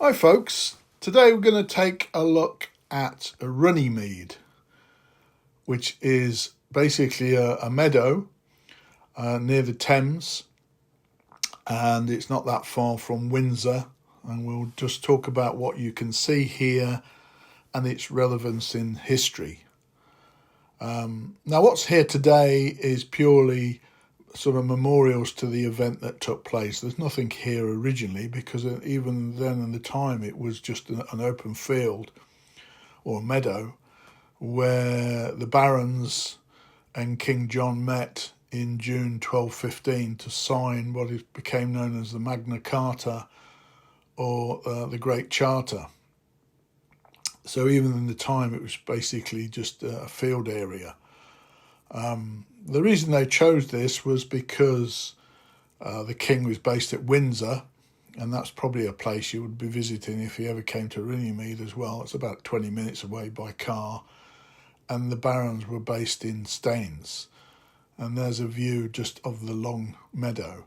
Hi folks, today we're going to take a look at Runnymede, which is basically a meadow near the Thames, and it's not that far from Windsor, and we'll just talk about what you can see here and its relevance in history. Now what's here today is purely sort of memorials to the event that took place. There's nothing here originally, because even then in the time it was just an open field or a meadow where the barons and King John met in June 1215 to sign what became known as the Magna Carta, or the Great Charter. So even in the time it was basically just a field area. The reason they chose this was because the king was based at Windsor, and that's probably a place you would be visiting if you ever came to Runnymede as well. It's about 20 minutes away by car, and the barons were based in Staines, and there's a view just of the long meadow.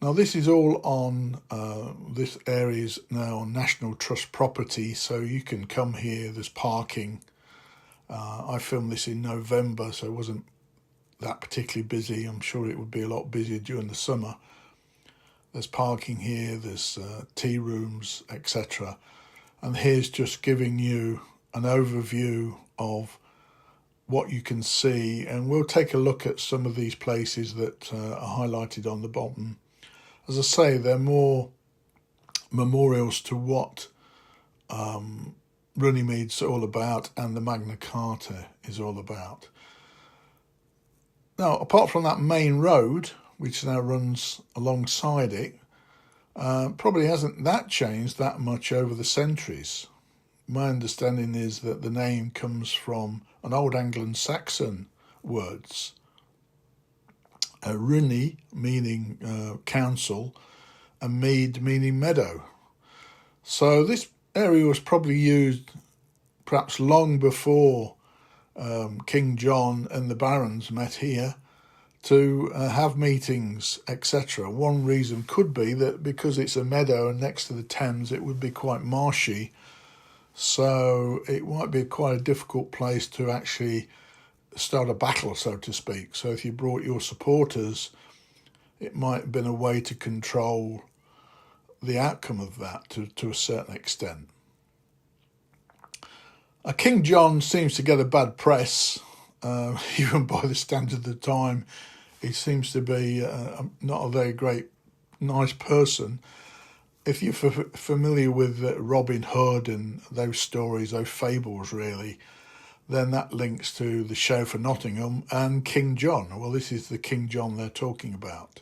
Now this is all on, this area is now on National Trust property, so you can come here, there's parking. I filmed this in November, so it wasn't that particularly busy. I'm sure it would be a lot busier during the summer. There's parking here, there's tea rooms, etc. And here's just giving you an overview of what you can see, and we'll take a look at some of these places that are highlighted on the bottom. As I say, they're more memorials to what Runnymede's all about and the Magna Carta is all about. Now, apart from that main road, which now runs alongside it, probably hasn't that changed that much over the centuries. My understanding is that the name comes from an old Anglo-Saxon words. Runny meaning council, and mead meaning meadow. So this area was probably used perhaps long before King John and the barons met here to have meetings, etc. One reason could be that because it's a meadow and next to the Thames, it would be quite marshy, so it might be quite a difficult place to actually start a battle, so to speak. So if you brought your supporters, it might have been a way to control the outcome of that to a certain extent. King John seems to get a bad press, even by the standard of the time. He seems to be not a very nice person. If you're familiar with Robin Hood and those stories, those fables really, then that links to the show for Nottingham and King John. Well, this is the King John they're talking about.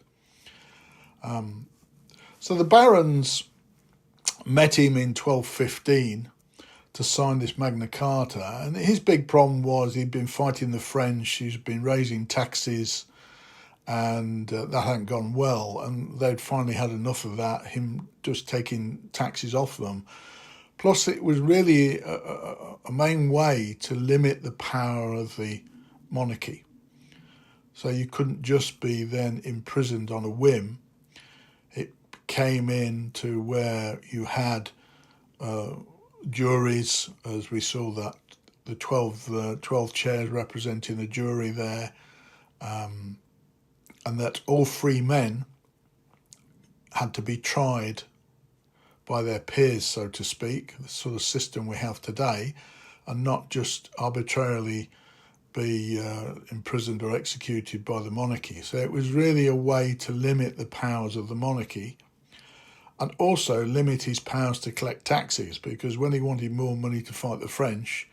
So the barons met him in 1215 to sign this Magna Carta, and his big problem was he'd been fighting the French, he's been raising taxes, and that hadn't gone well, and they'd finally had enough of that, him just taking taxes off them. Plus it was really a main way to limit the power of the monarchy. So you couldn't just be then imprisoned on a whim. It came in to where you had juries, as we saw that the 12 chairs representing a jury there, and that all free men had to be tried by their peers, so to speak, the sort of system we have today, and not just arbitrarily be imprisoned or executed by the monarchy. So it was really a way to limit the powers of the monarchy, and also limit his powers to collect taxes, because when he wanted more money to fight the French,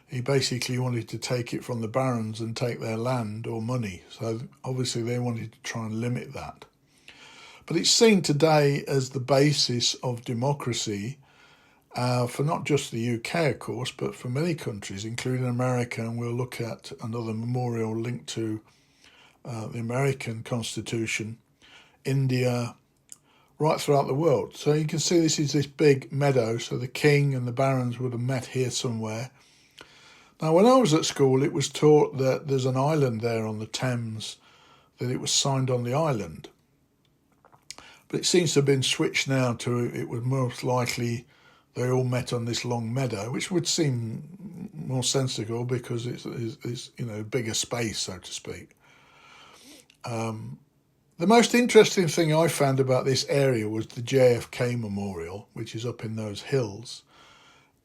he basically wanted to take it from the barons and take their land or money. So obviously they wanted to try and limit that. But it's seen today as the basis of democracy for not just the UK, of course, but for many countries, including America, and we'll look at another memorial linked to the American Constitution, India, right throughout the world. So you can see this is this big meadow, so the king and the barons would have met here somewhere. Now, when I was at school, it was taught that there's an island there on the Thames, that it was signed on the island. But it seems to have been switched now to, it was most likely they all met on this long meadow, which would seem more sensible because it's bigger space, so to speak. The most interesting thing I found about this area was the JFK Memorial, which is up in those hills.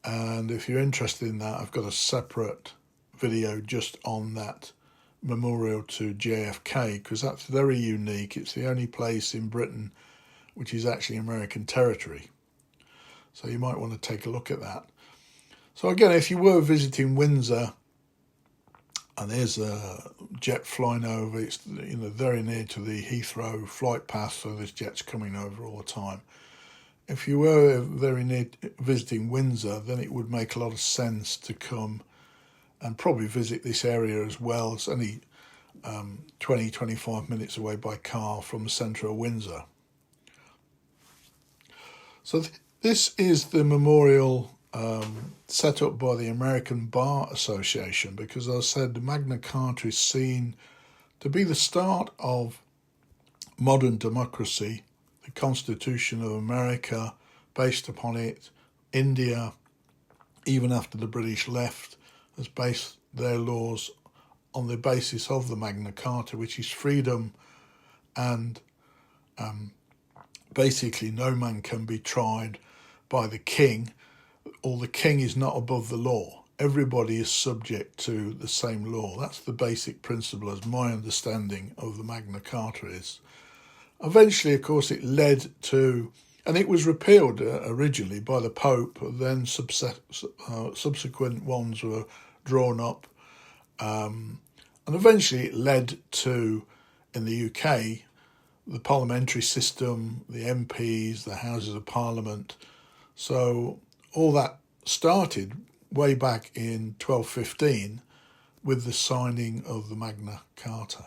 And if you're interested in that, I've got a separate video just on that memorial to JFK, because that's very unique. It's the only place in Britain which is actually American territory. So you might want to take a look at that. So again, if you were visiting Windsor, and there's a jet flying over, it's very near to the Heathrow flight path, so there's jets coming over all the time. If you were very near visiting Windsor, then it would make a lot of sense to come and probably visit this area as well. It's only 20-25 minutes away by car from the centre of Windsor. So this is the memorial set up by the American Bar Association, because as I said, the Magna Carta is seen to be the start of modern democracy. The Constitution of America, based upon it, India, even after the British left, has based their laws on the basis of the Magna Carta, which is freedom and basically no man can be tried by the king, or the king is not above the law. Everybody is subject to the same law. That's the basic principle, as my understanding of the Magna Carta is. Eventually, of course, it led to, and it was repealed originally by the Pope, then subsequent ones were drawn up, and eventually it led to, in the UK, the parliamentary system, the MPs, the Houses of Parliament. So all that started way back in 1215 with the signing of the Magna Carta.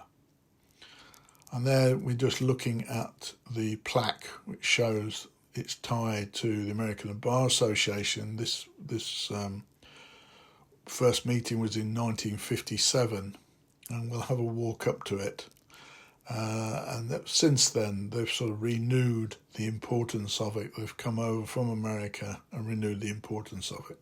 And there we're just looking at the plaque, which shows it's tied to the American Bar Association. This first meeting was in 1957, and we'll have a walk up to it. Since then, they've sort of renewed the importance of it. They've come over from America and renewed the importance of it.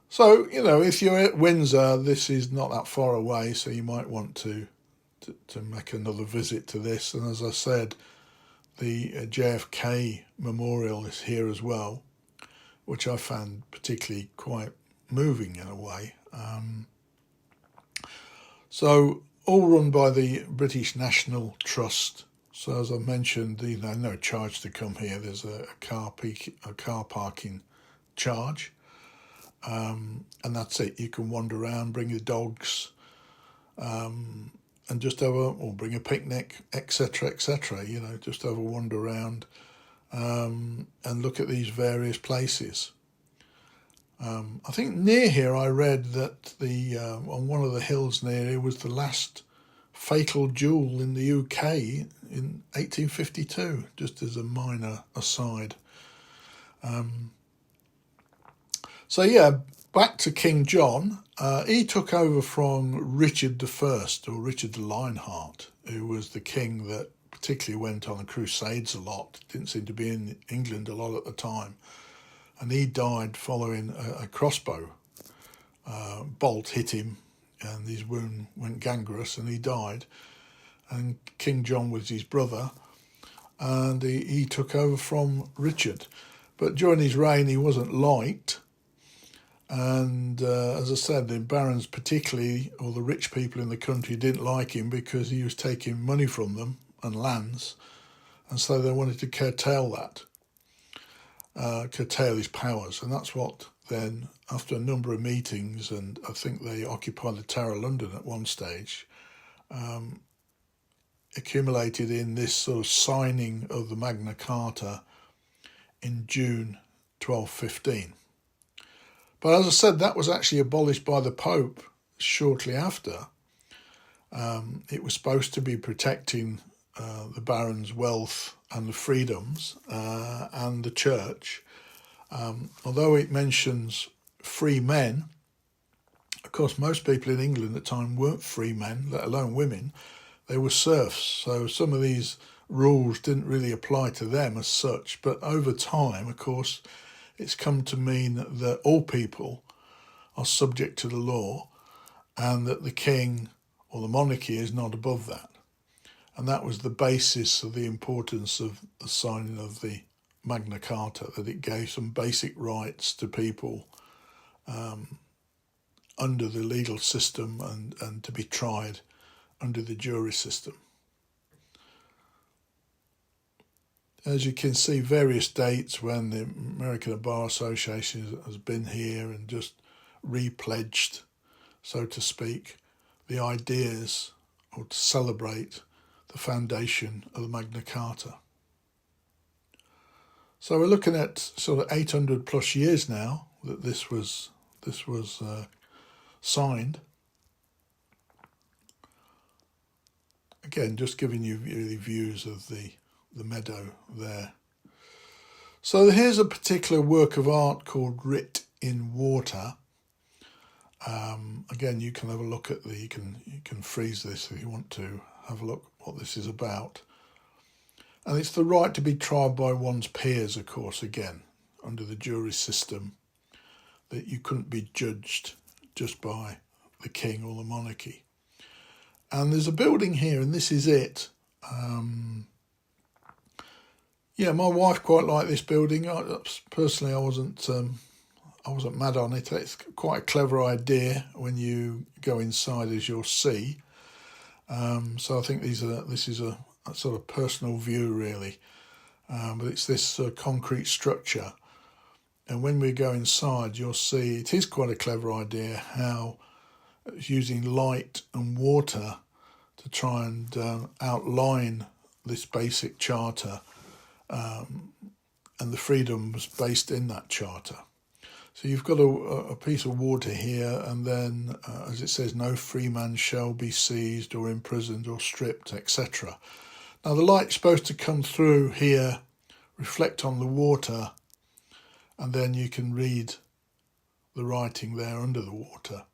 So, if you're at Windsor, this is not that far away, so you might want to make another visit to this. And as I said, the JFK Memorial is here as well, which I found particularly quite moving in a way. So all run by the British National Trust. So as I mentioned, no charge to come here. There's a car parking charge, and that's it. You can wander around, bring your dogs, and just or bring a picnic, etc., etc. Just have a wander around and look at these various places. I think near here I read that on one of the hills near here was the last fatal duel in the UK in 1852, just as a minor aside. Back to King John. He took over from Richard I, or Richard the Lionheart, who was the king that particularly went on the Crusades a lot. Didn't seem to be in England a lot at the time. And he died following a crossbow bolt hit him, and his wound went gangrenous, and he died. And King John was his brother, and he took over from Richard. But during his reign, he wasn't liked. And as I said, the barons particularly, or the rich people in the country, didn't like him because he was taking money from them and lands. And so they wanted to curtail that. Curtail his powers, and that's what then, after a number of meetings, and I think they occupied the Tower of London at one stage, accumulated in this sort of signing of the Magna Carta in June 1215. But as I said, that was actually abolished by the Pope shortly after. It was supposed to be protecting the barons' wealth and the freedoms and the church. Although it mentions free men, of course most people in England at the time weren't free men, let alone women. They were serfs. So some of these rules didn't really apply to them as such. But over time, of course, it's come to mean that all people are subject to the law and that the king or the monarchy is not above that. And that was the basis of the importance of the signing of the Magna Carta, that it gave some basic rights to people under the legal system and to be tried under the jury system. As you can see, various dates when the American Bar Association has been here and just repledged, so to speak, the ideas or to celebrate the foundation of the Magna Carta. So we're looking at sort of 800 plus years now that this was signed. Again, just giving you really views of the meadow there. So here's a particular work of art called Writ in Water. Again, you can have a look at you can freeze this if you want to have a look what this is about. And it's the right to be tried by one's peers, of course, again, under the jury system, that you couldn't be judged just by the king or the monarchy. And there's a building here, and this is it. My wife quite liked this building. Personally, I wasn't mad on it. It's quite a clever idea when you go inside, as you'll see. So I think this is a sort of personal view, really. But it's this concrete structure. And when we go inside, you'll see it is quite a clever idea how it's using light and water to try and outline this basic charter. And the freedom was based in that charter. So you've got a piece of water here, and then, as it says, no free man shall be seized or imprisoned or stripped, etc. Now the light's supposed to come through here, reflect on the water, and then you can read the writing there under the water.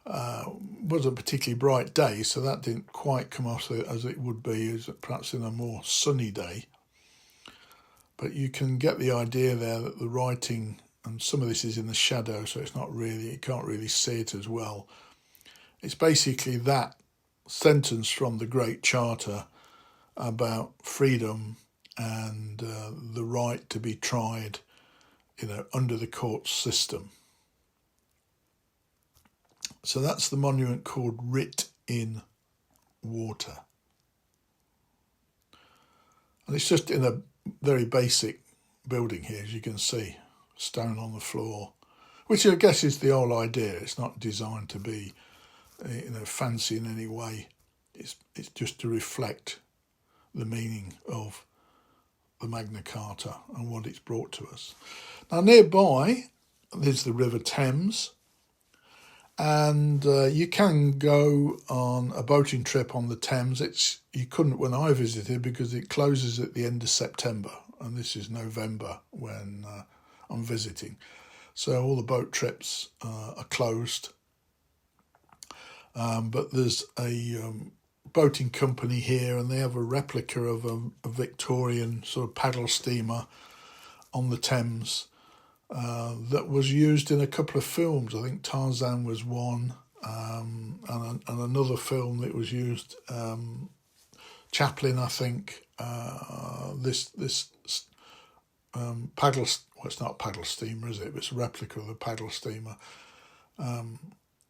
It was a particularly bright day, so that didn't quite come off as it would be perhaps in a more sunny day. But you can get the idea there that the writing, and some of this is in the shadow, so it's not really, you can't really see it as well. It's basically that sentence from the Great Charter about freedom and the right to be tried, under the court system. So that's the monument called Writ in Water. And it's just in a very basic building here, as you can see, stone on the floor, which I guess is the whole idea. It's not designed to be, fancy in any way. It's just to reflect the meaning of the Magna Carta and what it's brought to us. Now nearby, there's the River Thames, and you can go on a boating trip on the Thames. You couldn't when I visited because it closes at the end of September, and this is November when I'm visiting. So all the boat trips are closed. But there's a boating company here, and they have a replica of a Victorian sort of paddle steamer on the Thames that was used in a couple of films. I think Tarzan was one, and another film that was used, Chaplin, I think. This paddle, well, it's not a paddle steamer, is it? It's a replica of a paddle steamer,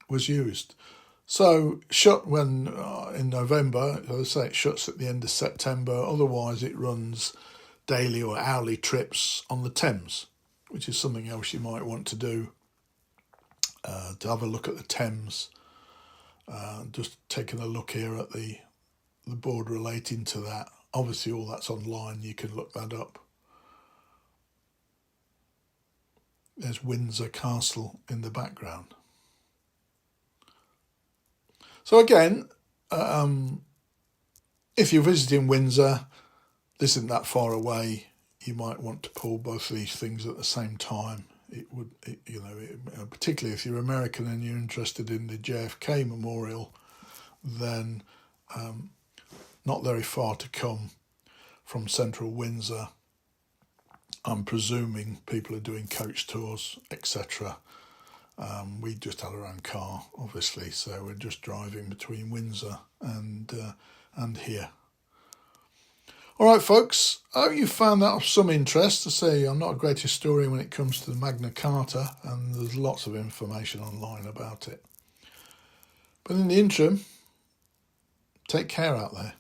was used. So shut when in November, as I say, it shuts at the end of September. Otherwise, it runs daily or hourly trips on the Thames, which is something else you might want to do, to have a look at the Thames. Just taking a look here at the board relating to that. Obviously, all that's online. You can look that up. There's Windsor Castle in the background. So again, if you're visiting Windsor, this isn't that far away. You might want to pull both of these things at the same time. Particularly if you're American and you're interested in the JFK Memorial, then not very far to come from central Windsor. I'm presuming people are doing coach tours, etc. We just had our own car, obviously, so we're just driving between Windsor and here. All right, folks, I hope you found that of some interest. To say I'm not a great historian when it comes to the Magna Carta, and there's lots of information online about it. But in the interim, take care out there.